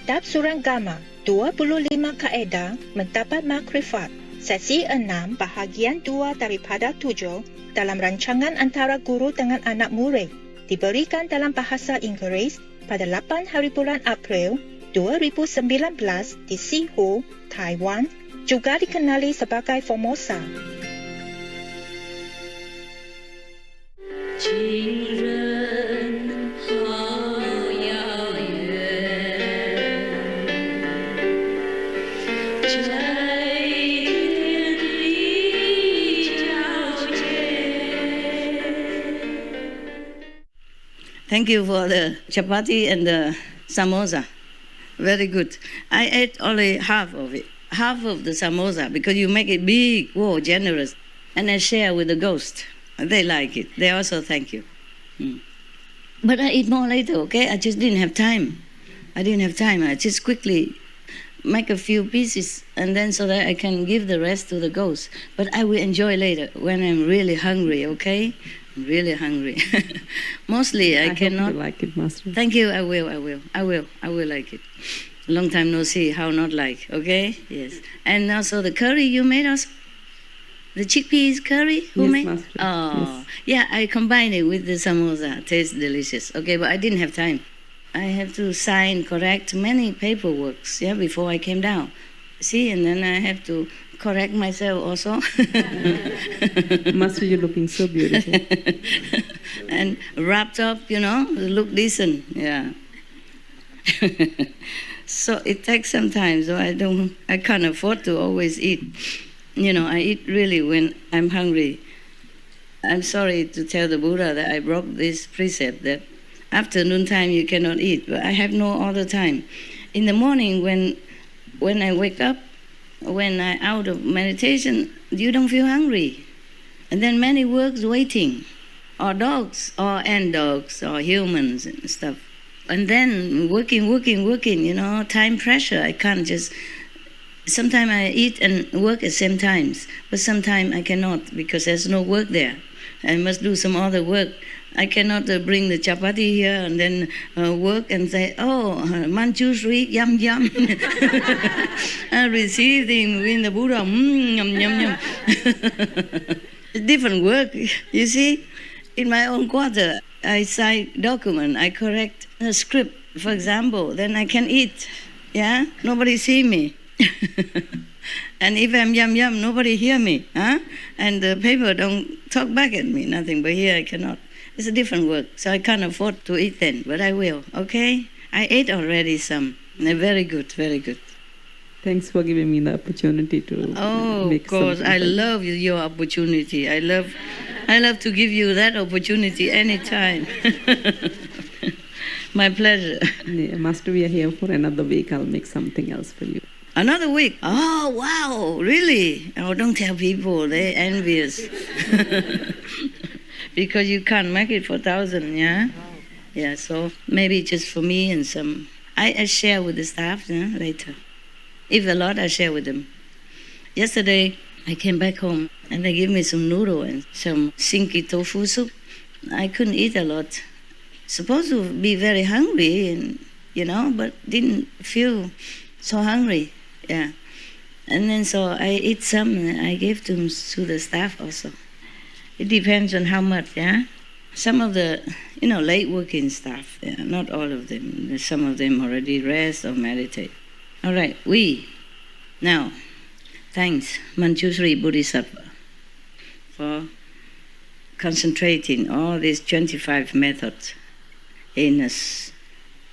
Kitab Surah Gamma, 25 kaedah mendapat makrifat. Sesi 6, bahagian 2 daripada 7 dalam rancangan antara guru dengan anak murid. Diberikan dalam bahasa Inggeris pada 8 hari bulan April 2019 di Sihu, Taiwan, juga dikenali sebagai Formosa. Thank you for the chapati and the samosa. Very good. I ate only half of it, half of the samosa, because you make it big, generous. And I share with the ghost. They like it. They also thank you. But I eat more later, okay? I just didn't have time. I just quickly make a few pieces, and then so that I can give the rest to the ghost. But I will enjoy later when I'm really hungry, okay? I'm really hungry. Mostly I cannot. Hope you like it, Master. Thank you. I will like it. Long time no see. How not like? Okay. Yes. And also the curry you made us. The chickpeas curry. Who Yes, made? Master. Oh, Yes. yeah. I combined it with the samosa. Tastes delicious. Okay, but I didn't have time. I have to correct many paperworks. Yeah, before I came down. See, and then I have to correct myself also. Master, you're looking so beautiful. And wrapped up, look decent. Yeah. So it takes some time, so I can't afford to always eat. I eat really when I'm hungry. I'm sorry to tell the Buddha that I broke this precept that afternoon time you cannot eat, but I have no other time. In the morning when I wake up, when I'm out of meditation, you don't feel hungry. And then many works waiting, or dogs, or dogs, or humans and stuff. And then working, time pressure. I can't just... Sometimes I eat and work at the same times, but sometimes I cannot because there's no work there. I must do some other work. I cannot bring the chapati here and then work and say, Manchuri, yum, yum. I receive them in the Buddha, yum, yum, yum. It's different work, you see. In my own quarter, I sign document, I correct a script, for example, then I can eat, yeah? Nobody see me. And if I'm yum, yum, nobody hear me, huh? And the paper don't talk back at me, nothing, but here I cannot. It's a different work, so I can't afford to eat then, but I will, okay? I ate already some. They're very good, very good. Thanks for giving me the opportunity to make of course, something. I love your opportunity. I love to give you that opportunity anytime. My pleasure. Yeah, Master, we are here for another week. I'll make something else for you. Another week? Oh, wow, really? Oh, don't tell people, they're envious. Because you can't make it for 1,000, yeah? Yeah, so maybe just for me and some... I share with the staff later. If a lot, I share with them. Yesterday, I came back home and they gave me some noodle and some stinky tofu soup. I couldn't eat a lot. Supposed to be very hungry, and but didn't feel so hungry, yeah. And then so I eat some and I gave to the staff also. It depends on how much, yeah? Some of the, late working staff, yeah, not all of them. Some of them already rest or meditate. All right, now, thanks, Manjushri Bodhisattva, for concentrating all these 25 methods in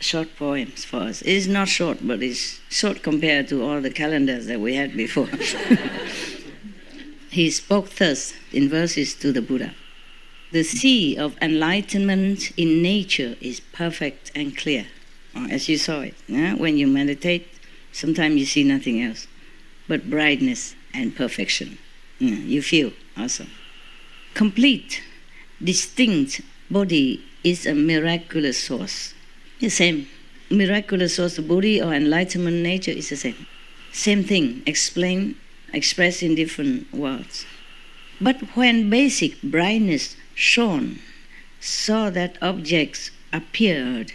short poems for us. It's not short, but it's short compared to all the calendars that we had before. He spoke thus in verses to the Buddha. The sea of enlightenment in nature is perfect and clear. As you saw it, yeah? When you meditate, sometimes you see nothing else but brightness and perfection. You feel also. Complete, distinct body is a miraculous source. The same. Miraculous source of body or enlightenment nature is the same. Same thing, expressed in different words. But when basic brightness shone, so that objects appeared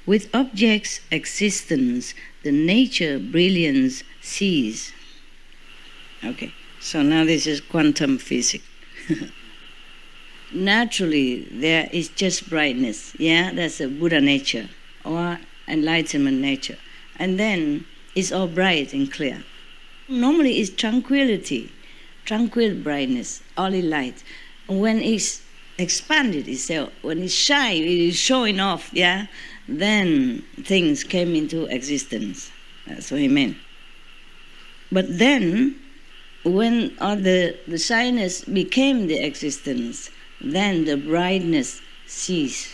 With objects' existence, the nature brilliance cease. Okay, so now this is quantum physics. Naturally, there is just brightness. Yeah, that's a Buddha nature or enlightenment nature. And then it's all bright and clear. Normally it's tranquility, tranquil brightness, only light. When it's expanded itself, when it's shine, it is showing off, yeah, then things came into existence. That's what he meant. But then, when all the shyness became the existence, then the brightness ceased,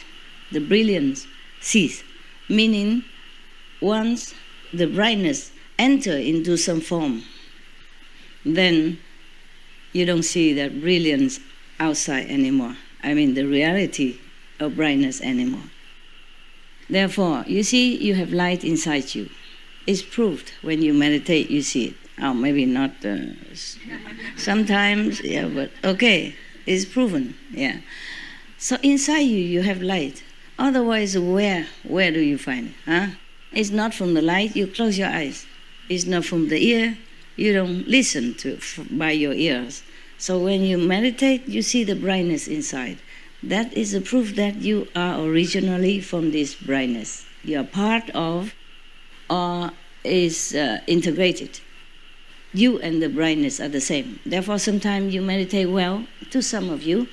the brilliance ceased. Meaning, once the brightness enter into some form, then you don't see that brilliance outside anymore. I mean, the reality of brightness anymore. Therefore, you see, you have light inside you. It's proved when you meditate, you see it. Oh, maybe not sometimes, yeah, but okay, it's proven, yeah. So inside you, you have light. Otherwise, where do you find it? Huh? It's not from the light, you close your eyes. It's not from the ear, you don't listen to by your ears. So when you meditate, you see the brightness inside. That is a proof that you are originally from this brightness. You are part of or is integrated. You and the brightness are the same. Therefore, sometimes you meditate well, to some of you,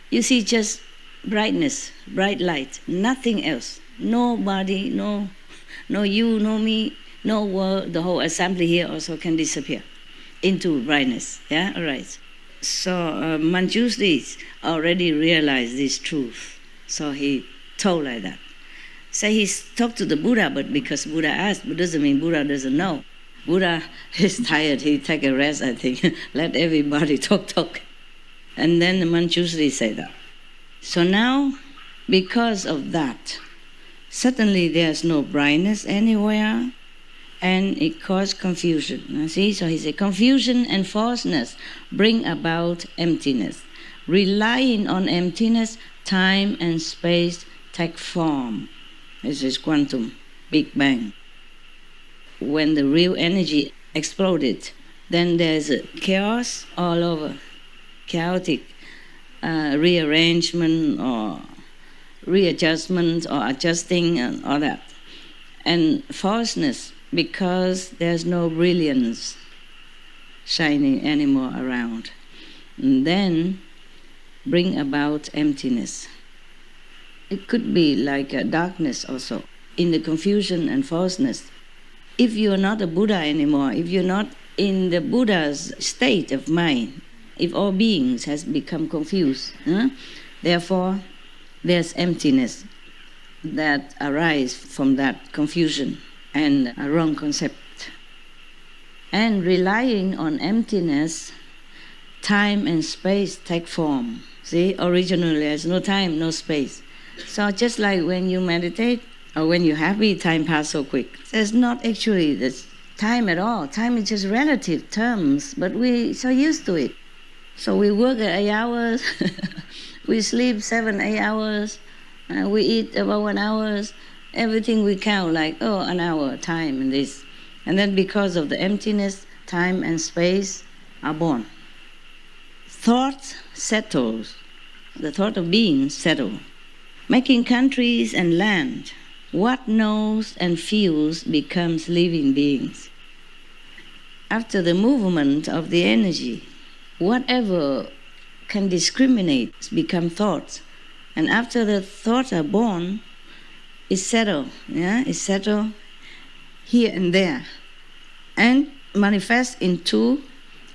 you see just brightness, bright light, nothing else. Nobody, no you, no me, no world, the whole assembly here also can disappear into brightness. Yeah, all right. So Manjushri already realized this truth. So he told like that. Say he talked to the Buddha, but because Buddha asked, but doesn't mean Buddha doesn't know. Buddha is tired, he take a rest, I think. Let everybody talk. And then the Manjushri said that. So now, because of that, suddenly there's no brightness anywhere, and it caused confusion. Now see, so he said, confusion and falseness bring about emptiness. Relying on emptiness, time and space take form. This is quantum, Big Bang. When the real energy exploded, then there's a chaos all over, chaotic rearrangement or readjustment or adjusting and all that. And falseness, because there's no brilliance shining anymore around. And then bring about emptiness. It could be like a darkness also, in the confusion and falseness. If you are not a Buddha anymore, if you're not in the Buddha's state of mind, if all beings has become confused, therefore there's emptiness that arises from that confusion and a wrong concept. And relying on emptiness, time and space take form. See, originally there's no time, no space. So just like when you meditate or when you're happy, time passes so quick. There's not actually this time at all. Time is just relative terms, but we're so used to it. So we work 8 hours, we sleep 7-8 hours, we eat about 1 hour. Everything we count like, an hour, time and this. And then because of the emptiness, time and space are born. Thought settles. The thought of being settle. Making countries and land. What knows and feels becomes living beings. After the movement of the energy, whatever can discriminate become thoughts. And after the thoughts are born, it's settled. Yeah? It's settled here and there. And manifests into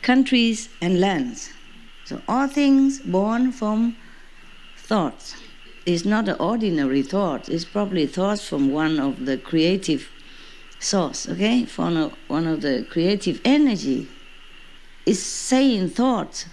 countries and lands. So all things born from thoughts. It's not an ordinary thought. It's probably thoughts from one of the creative source, okay? From one of the creative energy. It's saying thoughts,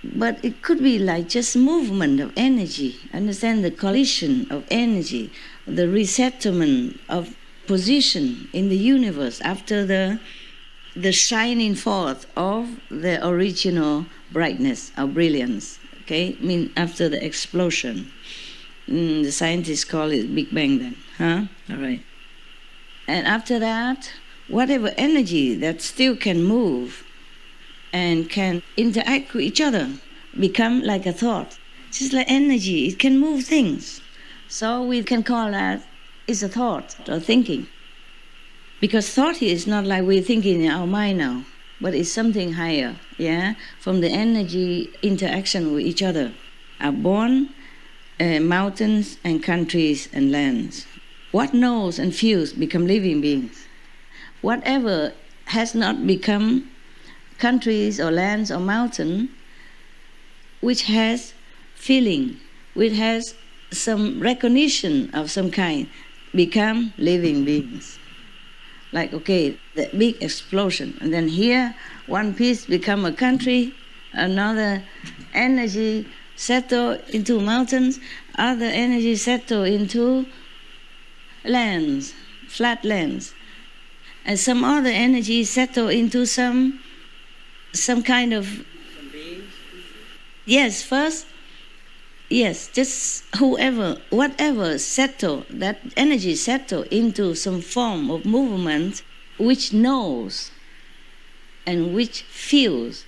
but it could be like just movement of energy. Understand the collision of energy, the resettlement of position in the universe after the shining forth of the original brightness or brilliance, okay? I mean, after the explosion. The scientists call it Big Bang then. All right. And after that, whatever energy that still can move and can interact with each other become like a thought. Just like energy, it can move things. So we can call that is a thought or thinking. Because thought is not like we're thinking in our mind now, but it's something higher, from the energy interaction with each other. Are born mountains and countries and lands. What knows and feels become living beings. Whatever has not become countries or lands or mountain, which has feeling, which has some recognition of some kind, become living beings. Like, okay, the big explosion, and then here one piece become a country, another energy settle into mountains, other energy settle into lands, flat lands, and some other energy settle into some kind of just whatever settle, that energy settle into some form of movement which knows and which feels.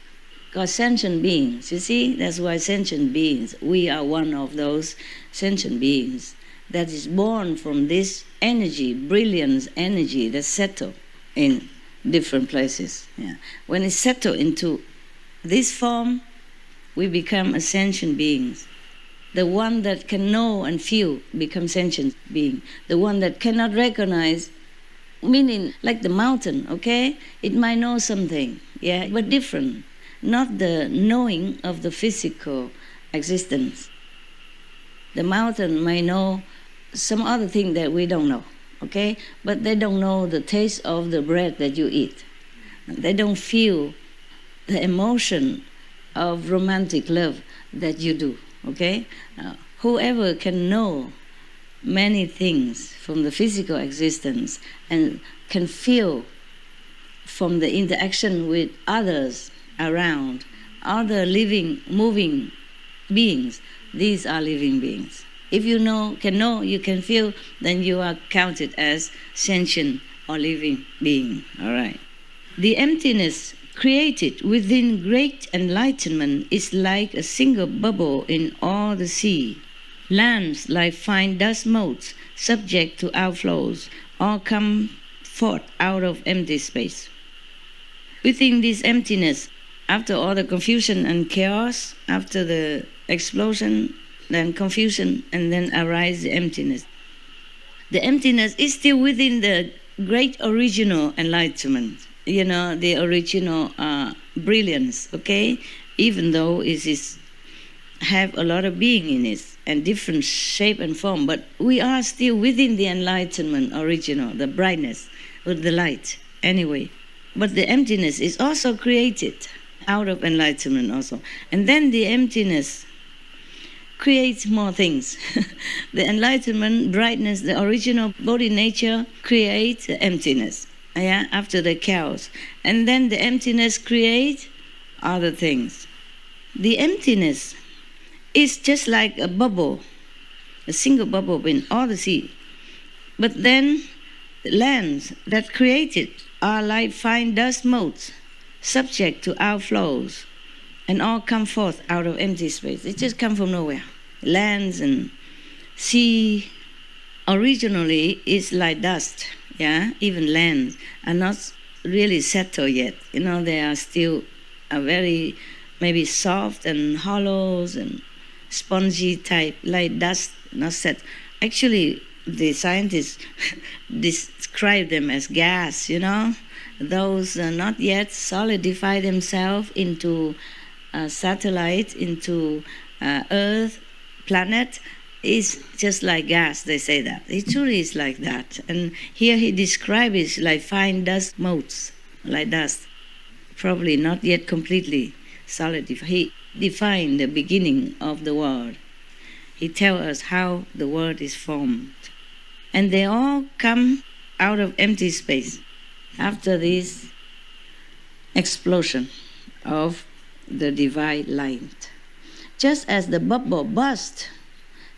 Because sentient beings, you see, that's why sentient beings, we are one of those sentient beings that is born from this energy, brilliance energy that settle in different places. When it settle into this form, we become a sentient beings. The one that can know and feel becomes sentient being. The one that cannot recognize, meaning like the mountain, okay? It might know something, but different. Not the knowing of the physical existence. The mountain might know some other thing that we don't know, okay? But they don't know the taste of the bread that you eat. They don't feel the emotion of romantic love that you do, okay? Whoever can know many things from the physical existence and can feel from the interaction with others around, other living, moving beings, these are living beings. If you you can feel, then you are counted as sentient or living being, all right? The emptiness created within great enlightenment is like a single bubble in all the sea. Lands like fine dust motes, subject to outflows, all come forth out of empty space. Within this emptiness, after all the confusion and chaos, after the explosion, then confusion, and then arise the emptiness. The emptiness is still within the great original enlightenment, the original brilliance, okay? Even though it is have a lot of being in it and different shape and form, but we are still within the enlightenment original, the brightness with the light, anyway. But the emptiness is also created out of enlightenment also. And then the emptiness creates more things. The enlightenment, brightness, the original body nature creates the emptiness, after the chaos. And then the emptiness creates other things. The emptiness is just like a bubble, a single bubble in all the sea. But then the lands that create it are like fine dust motes, subject to outflows, and all come forth out of empty space. They just come from nowhere. Lands and sea originally is like dust, even lands are not really settled yet. They are still very maybe soft and hollows and spongy type, like dust, not set. Actually, the scientists describe them as gas, Those not yet solidify themselves into satellite, into Earth, planet, is just like gas, they say that. It truly is like that. And here he describes it like fine dust motes, like dust. Probably not yet completely solidified. He defined the beginning of the world. He tells us how the world is formed. And they all come out of empty space after this explosion of the divine light. Just as the bubble burst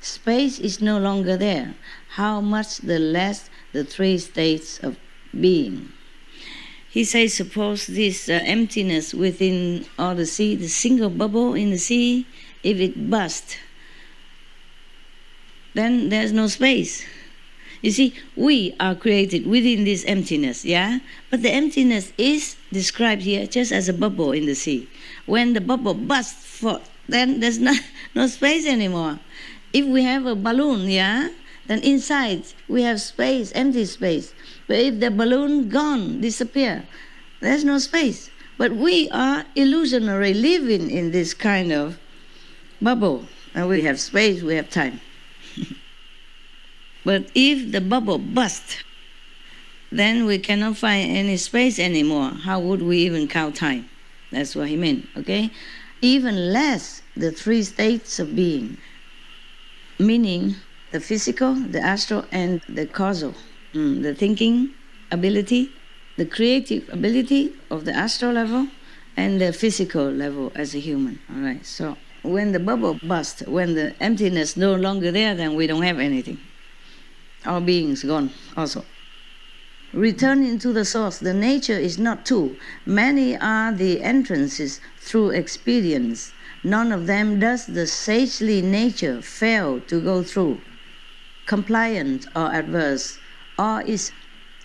space is no longer there, how much the less the three states of being. He says, suppose this emptiness within all the sea, the single bubble in the sea, if it bursts, then there's no space. You see, we are created within this emptiness, yeah? But the emptiness is described here just as a bubble in the sea. When the bubble bursts forth, then there's no space anymore. If we have a balloon, yeah, then inside we have space, empty space. But if the balloon gone, disappear, there's no space. But we are illusionary living in this kind of bubble. And we have space, we have time. But if the bubble bursts, then we cannot find any space anymore. How would we even count time? That's what he meant, okay? Even less the three states of being, meaning the physical, the astral, and the causal. The thinking ability, the creative ability of the astral level, and the physical level as a human. All right, so when the bubble bursts, when the emptiness no longer there, then we don't have anything. Our being is gone also. Returning to the source, the nature is not two. Many are the entrances through experience. None of them does the sagely nature fail to go through. Compliant or adverse, or is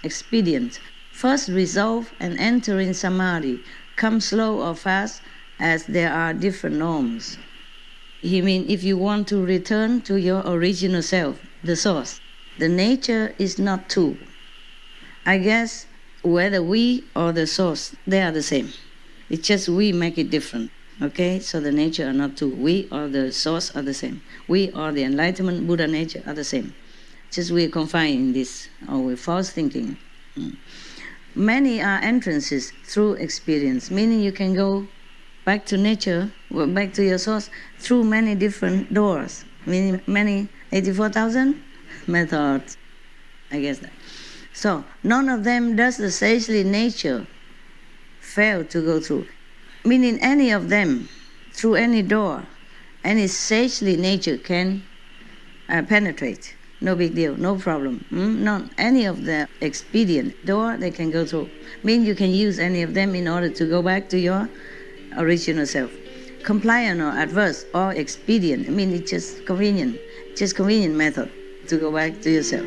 expedient. First resolve and enter in samadhi. Come slow or fast, as there are different norms. He means if you want to return to your original self, the source, the nature is not two. I guess whether we or the source, they are the same. It's just we make it different. Okay, so the nature are not two. We or the source are the same. We or the enlightenment Buddha nature are the same. Just we are confined in this, or with false thinking. Many are entrances through experience, meaning you can go back to nature, back to your source, through many different doors, meaning many 84,000 methods, I guess that. So, none of them does the sagely nature fail to go through. Meaning any of them, through any door, any sagely nature can penetrate. No big deal, no problem. Not any of the expedient door they can go through. Mean you can use any of them in order to go back to your original self. Compliant or adverse or expedient, I mean it's just convenient method to go back to yourself.